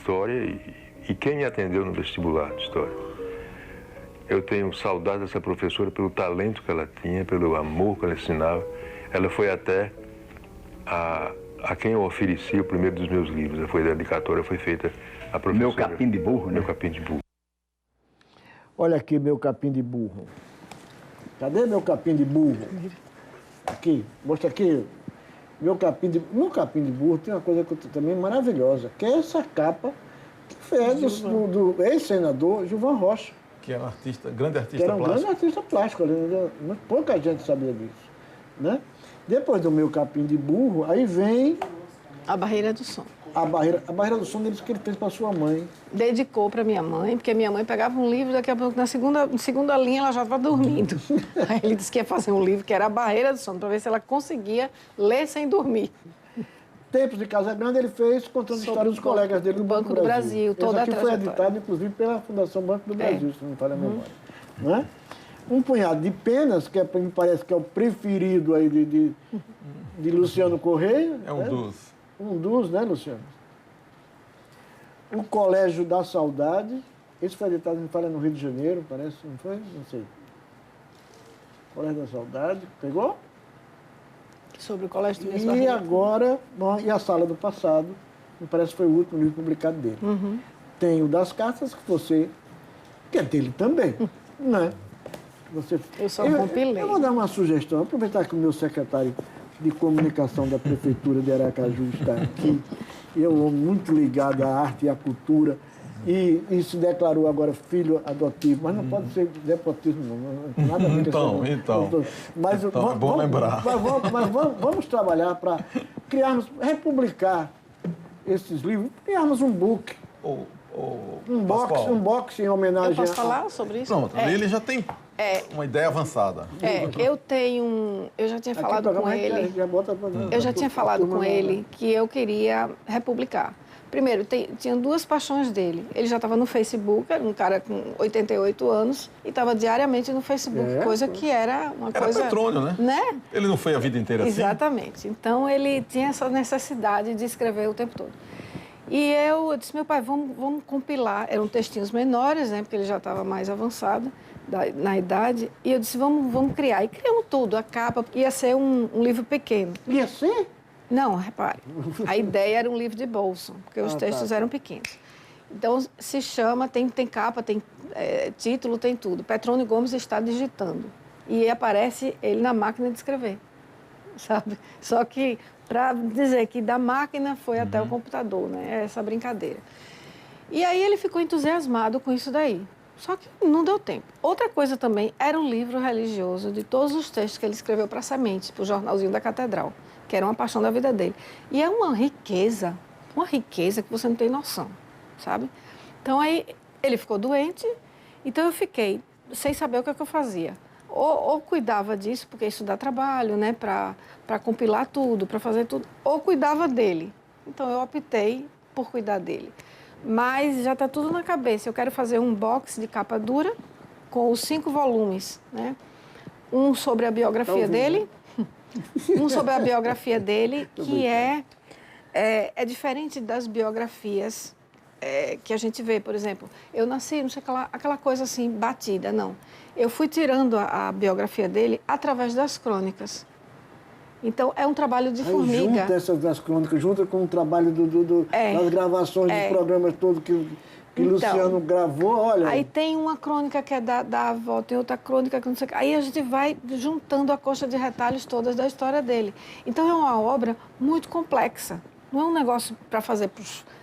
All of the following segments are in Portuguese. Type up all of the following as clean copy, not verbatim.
História e quem me atendeu no vestibular de História. Eu tenho saudade dessa professora pelo talento que ela tinha, pelo amor que ela ensinava. Ela foi até a quem eu ofereci o primeiro dos meus livros. Foi a dedicatória, foi feita a professora. Meu capim de burro, né? Meu capim de burro. Olha aqui, meu capim de burro. Cadê meu capim de burro? Aqui, mostra aqui. Meu capim de burro tem uma coisa também maravilhosa, que é essa capa que fez do ex-senador Gilvan Rocha. Que era um artista, grande artista que era um plástico. grande artista plástico, pouca gente sabia disso, né? Depois do meu capim de burro, aí vem... A Barreira do Som. A Barreira do Som deles que ele fez para sua mãe. Dedicou para minha mãe, porque minha mãe pegava um livro, daqui a pouco, na segunda linha, ela já estava dormindo. Aí ele disse que ia fazer um livro que era A Barreira do Sono, para ver se ela conseguia ler sem dormir. Tempos de Casa Grande ele fez contando a história dos colegas dele do Banco do Brasil. Toda a trajetória. Esse aqui foi editado, inclusive, pela Fundação Banco do Brasil, se não me falha a memória. Não é? Um punhado de penas, que me parece que é o preferido aí de Luciano Correia. É um dos. Um dos, né, Luciano? O Colégio da Saudade. Esse foi editado, me falha, no Rio de Janeiro, parece, não foi? Não sei. Colégio da Saudade. Pegou? Sobre o Colégio do E agora, e A Sala do Passado, me parece que foi o último livro publicado dele. Tem o das Cartas, que é dele também, né? Eu só compilei. Eu vou dar uma sugestão, aproveitar que o meu secretário de comunicação da Prefeitura de Aracaju está aqui, eu muito ligado à arte e à cultura, e se declarou agora filho adotivo, mas não pode ser nepotismo, não. Nada a ver com isso. Então. Mas é bom lembrar. Mas vamos trabalhar para republicar esses livros, criarmos um book. Um box em homenagem Eu posso falar sobre isso? Pronto, ele já tem uma ideia avançada. Eu já tinha falado com ele. Eu já tinha falado com ele que eu queria republicar. Primeiro, tinha duas paixões dele. Ele já estava no Facebook, era um cara com 88 anos, e estava diariamente no Facebook, coisa que era uma coisa... Era Petrônio, né? Ele não foi a vida inteira assim? Exatamente. Então, ele tinha essa necessidade de escrever o tempo todo. E eu disse, meu pai, vamos compilar. Eram textinhos menores, né, porque ele já estava mais avançado na idade. E eu disse, vamos criar. E criamos tudo, a capa. Ia ser um livro pequeno. Ia ser? Não, repare. A ideia era um livro de bolso, porque os textos eram pequenos. Então, se chama, tem capa, tem título, tem tudo. Petrônio Gomes está digitando. E aparece ele na máquina de escrever, sabe? Só que, para dizer que da máquina foi até o computador, né? Essa brincadeira. E aí ele ficou entusiasmado com isso daí. Só que não deu tempo. Outra coisa também, era um livro religioso de todos os textos que ele escreveu para a Semente, para o jornalzinho da Catedral, que era uma paixão da vida dele. E é uma riqueza que você não tem noção, sabe? Então, aí, ele ficou doente, então eu fiquei sem saber o que eu fazia. Ou cuidava disso, porque isso dá trabalho, né, para compilar tudo, para fazer tudo, ou cuidava dele. Então, eu optei por cuidar dele. Mas já está tudo na cabeça. Eu quero fazer um box de capa dura com os 5 volumes, né? Um sobre a biografia dele... Um sobre a biografia dele, que é diferente das biografias que a gente vê, por exemplo. Eu nasci, não sei, aquela coisa assim, batida, não. Eu fui tirando a biografia dele através das crônicas. Então, é um trabalho de formiga. Junta essas das crônicas, junta com o trabalho das gravações dos programas todos que Luciano gravou, olha... Aí tem uma crônica que é da avó, tem outra crônica que não sei o que. Aí a gente vai juntando a coxa de retalhos todas da história dele. Então é uma obra muito complexa. Não é um negócio para fazer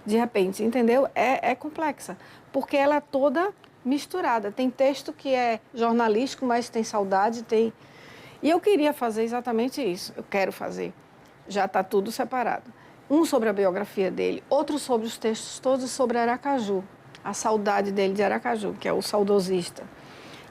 de repente, entendeu? É complexa, porque ela é toda misturada. Tem texto que é jornalístico, mas tem saudade, tem... E eu queria fazer exatamente isso. Eu quero fazer. Já está tudo separado. Um sobre a biografia dele, outro sobre os textos todos sobre Aracaju, a saudade dele de Aracaju, que é o saudosista.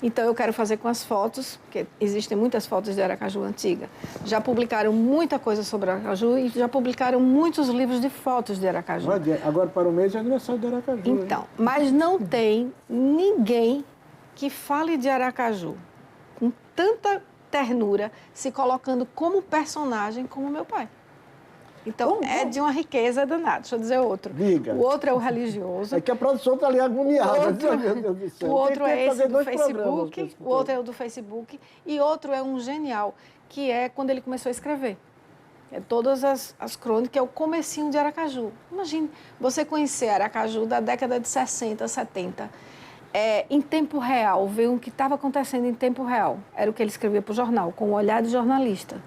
Então, eu quero fazer com as fotos, porque existem muitas fotos de Aracaju antiga. Já publicaram muita coisa sobre Aracaju e já publicaram muitos livros de fotos de Aracaju. Agora, para o mês, é aniversário de Aracaju. Então, mas não tem ninguém que fale de Aracaju com tanta ternura, se colocando como personagem como meu pai. Então, é de uma riqueza danada. Deixa eu dizer outro. Diga. O outro é o religioso. É que a produção está ali agoniada. Meu Deus do céu. O outro é esse do programas Facebook, o outro é o do Facebook, e outro é um genial, que é quando ele começou a escrever. É todas as crônicas, que é o comecinho de Aracaju. Imagine você conhecer Aracaju da década de 60, 70, em tempo real, ver o que estava acontecendo em tempo real. Era o que ele escrevia para o jornal, com o olhar de jornalista.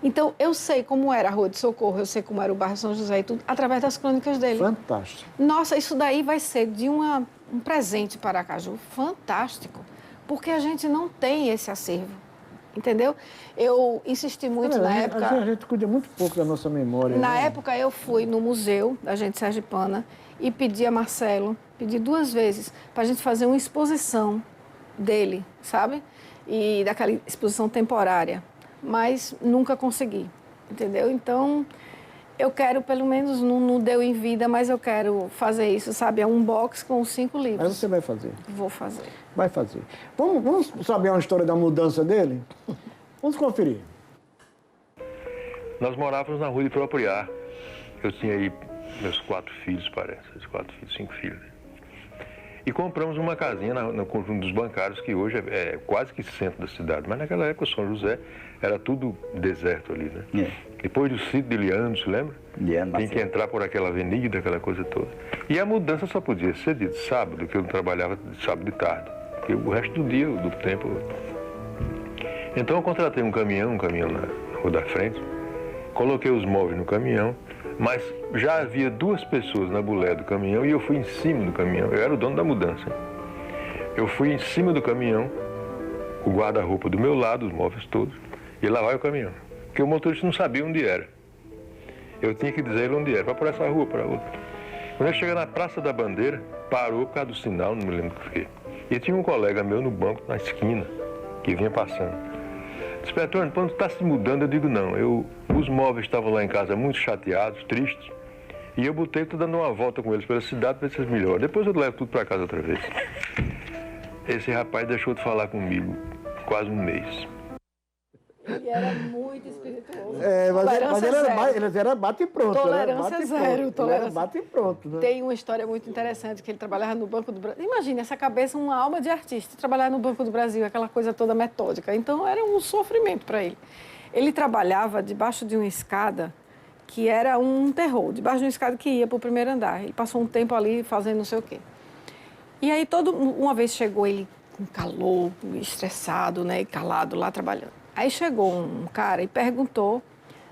Então, eu sei como era a Rua de Socorro, eu sei como era o bairro São José e tudo, através das crônicas dele. Fantástico. Nossa, isso daí vai ser de um presente para Aracaju fantástico, porque a gente não tem esse acervo, entendeu? Eu insisti muito na época... A gente cuida muito pouco da nossa memória. Na né? época, eu fui no museu da gente sergipana e pedi a Marcelo, pedi 2 vezes, para a gente fazer uma exposição dele, sabe? E daquela exposição temporária. Mas nunca consegui, entendeu? Então, eu quero, pelo menos, não deu em vida, mas eu quero fazer isso, sabe? É um box com 5 livros. Aí você vai fazer. Vou fazer. Vai fazer. Vamos saber uma história da mudança dele? Vamos conferir. Nós morávamos na rua de Propriar. Eu tinha aí meus 4 filhos, parece. 5 filhos. E compramos uma casinha no conjunto dos bancários, que hoje é quase que centro da cidade. Mas naquela época, São José era tudo deserto ali, né? É. Depois do sítio de Leandro, se lembra? Leandro, Tem que entrar por aquela avenida, aquela coisa toda. E a mudança só podia ser de sábado, que eu não trabalhava de sábado de tarde. Porque o resto do dia, do tempo... Então eu contratei um caminhão na rua da frente, coloquei os móveis no caminhão, mas já havia 2 pessoas na bulé do caminhão e eu fui em cima do caminhão. Eu era o dono da mudança. Eu fui em cima do caminhão, o guarda-roupa do meu lado, os móveis todos, e lá vai o caminhão. Porque o motorista não sabia onde era. Eu tinha que dizer ele onde era, para por essa rua, para outra. Quando eu cheguei na Praça da Bandeira, parou por causa do sinal, não me lembro o que. E tinha um colega meu no banco, na esquina, que vinha passando. Disse, Petrônio, quando está se mudando, eu digo não. Os móveis estavam lá em casa muito chateados, tristes, e eu estou dando uma volta com eles pela cidade para ver se eles melhoram. Depois eu levo tudo para casa outra vez. Esse rapaz deixou de falar comigo quase um mês. Ele era muito espirituoso. Mas ele era bate e pronto. Tolerância zero. Tolerância. Bate e pronto. Né? Tem uma história muito interessante, que ele trabalhava no Banco do Brasil. Imagina, essa cabeça, uma alma de artista, trabalhar no Banco do Brasil, aquela coisa toda metódica. Então, era um sofrimento para ele. Ele trabalhava debaixo de uma escada que era um terror, debaixo de uma escada que ia para o primeiro andar. Ele passou um tempo ali fazendo não sei o quê. E aí, uma vez chegou ele com calor, estressado, né, e calado lá trabalhando. Aí chegou um cara e perguntou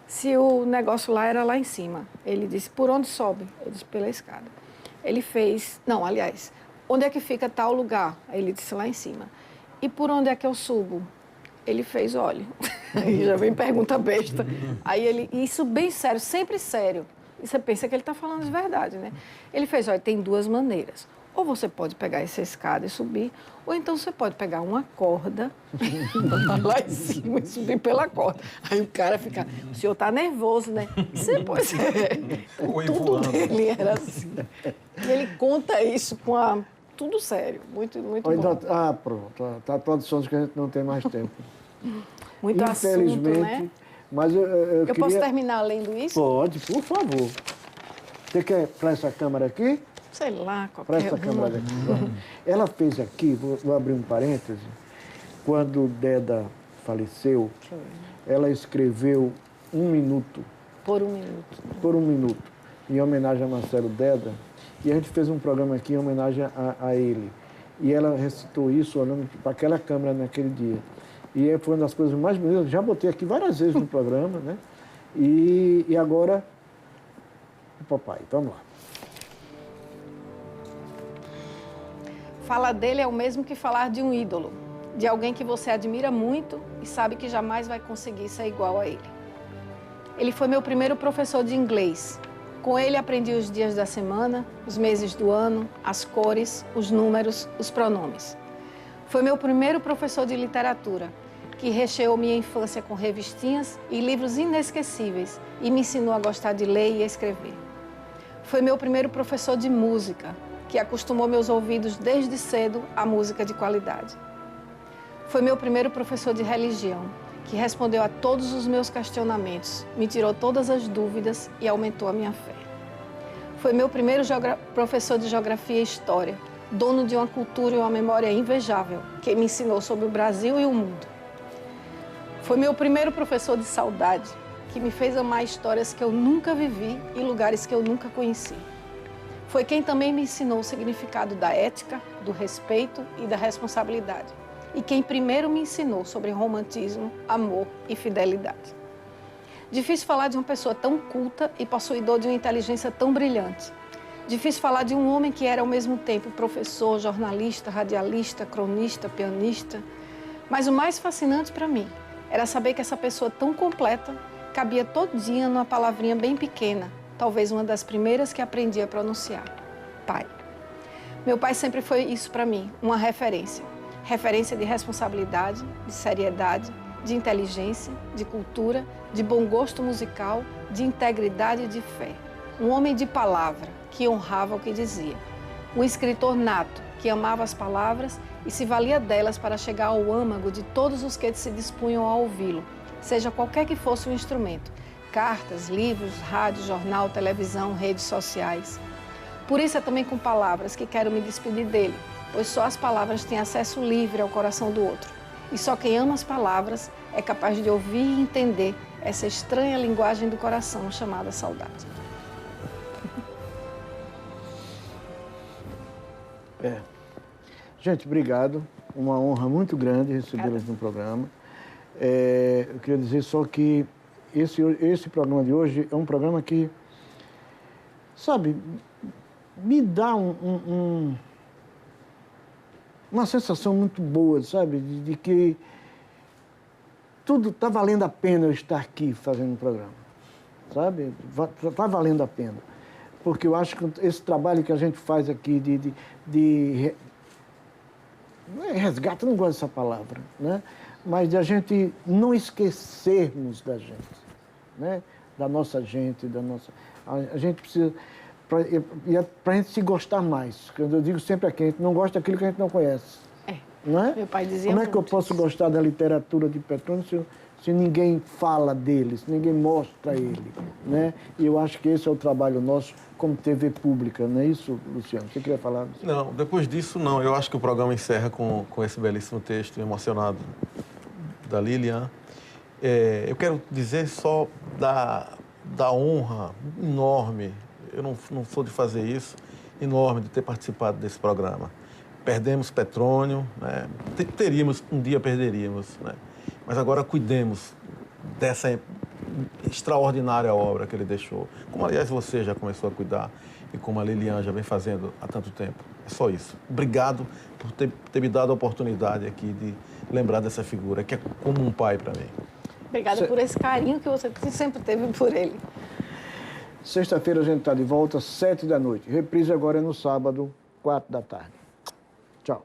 se o negócio lá era lá em cima. Ele disse, por onde sobe? Ele disse, pela escada. Ele fez, não, aliás, onde é que fica tal lugar? Ele disse, lá em cima. E por onde é que eu subo? Ele fez, olha, aí já vem pergunta besta. Aí ele, isso bem sério, sempre sério. E você pensa que ele está falando de verdade, né? Ele fez, olha, tem 2 maneiras. Ou você pode pegar essa escada e subir, ou então você pode pegar uma corda, lá em cima e subir pela corda. Aí o cara fica, o senhor está nervoso, né? Você pode ser. Tudo dele era assim. E ele conta isso com tudo sério, muito bom. Pronto, está produções que a gente não tem mais tempo. Muito assunto, né? Mas eu queria... Posso terminar lendo isso? Pode, por favor. Você quer para essa câmera aqui? Sei lá, Para qualquer essa câmera aqui. Ela fez aqui, vou abrir um parêntese, quando Deda faleceu, ela escreveu 1 minuto. Por 1 minuto. Por 1 minuto, em homenagem a Marcelo Deda, e a gente fez um programa aqui em homenagem a ele. E ela recitou isso olhando para aquela câmera naquele dia. E foi uma das coisas mais bonitas, já botei aqui várias vezes no programa, né? E agora, o papai, vamos lá. Falar dele é o mesmo que falar de um ídolo, de alguém que você admira muito e sabe que jamais vai conseguir ser igual a ele. Ele foi meu primeiro professor de inglês. Com ele aprendi os dias da semana, os meses do ano, as cores, os números, os pronomes. Foi meu primeiro professor de literatura, que recheou minha infância com revistinhas e livros inesquecíveis e me ensinou a gostar de ler e escrever. Foi meu primeiro professor de música, que acostumou meus ouvidos desde cedo à música de qualidade. Foi meu primeiro professor de religião que respondeu a todos os meus questionamentos, me tirou todas as dúvidas e aumentou a minha fé. Foi meu primeiro professor de Geografia e História, dono de uma cultura e uma memória invejável, que me ensinou sobre o Brasil e o mundo. Foi meu primeiro professor de saudade, que me fez amar histórias que eu nunca vivi e lugares que eu nunca conheci. Foi quem também me ensinou o significado da ética, do respeito e da responsabilidade. E quem primeiro me ensinou sobre romantismo, amor e fidelidade. Difícil falar de uma pessoa tão culta e possuidor de uma inteligência tão brilhante. Difícil falar de um homem que era ao mesmo tempo professor, jornalista, radialista, cronista, pianista. Mas o mais fascinante para mim era saber que essa pessoa tão completa cabia todinha numa palavrinha bem pequena, talvez uma das primeiras que aprendi a pronunciar: pai. Meu pai sempre foi isso para mim, uma referência. Referência de responsabilidade, de seriedade, de inteligência, de cultura, de bom gosto musical, de integridade e de fé. Um homem de palavra, que honrava o que dizia. Um escritor nato, que amava as palavras e se valia delas para chegar ao âmago de todos os que se dispunham a ouvi-lo, seja qualquer que fosse o instrumento: cartas, livros, rádio, jornal, televisão, redes sociais. Por isso é também com palavras que quero me despedir dele, pois só as palavras têm acesso livre ao coração do outro. E só quem ama as palavras é capaz de ouvir e entender essa estranha linguagem do coração chamada saudade. Gente, obrigado. Uma honra muito grande recebê-los no programa. Eu queria dizer só que esse programa de hoje é um programa que, sabe, me dá uma sensação muito boa, sabe, de que tudo está valendo a pena eu estar aqui fazendo um programa, sabe? Está valendo a pena. Porque eu acho que esse trabalho que a gente faz aqui não é resgate, eu não gosto dessa palavra, né? Mas de a gente não esquecermos da gente, né? Da nossa gente, a gente precisa, para a gente se gostar mais. Eu digo sempre aqui, a gente não gosta daquilo que a gente não conhece. Não é? Meu pai dizia Como é que eu posso gostar da literatura de Petrônio se ninguém fala dele, se ninguém mostra ele, né? E eu acho que esse é o trabalho nosso como TV pública, não é isso, Luciano? Você queria falar? Não, depois disso, não. Eu acho que o programa encerra com esse belíssimo texto emocionado da Lilian. Eu quero dizer só da honra enorme, eu não sou de fazer isso, enorme de ter participado desse programa. Perdemos Petrônio, né? Um dia perderíamos, né? Mas agora cuidemos dessa extraordinária obra que ele deixou. Como, aliás, você já começou a cuidar e como a Lilian já vem fazendo há tanto tempo. É só isso. Obrigado por ter me dado a oportunidade aqui de lembrar dessa figura, que é como um pai para mim. Obrigada por esse carinho que você sempre teve por ele. Sexta-feira a gente está de volta, 7 da noite. Reprise agora é no sábado, 4 da tarde. Tchau.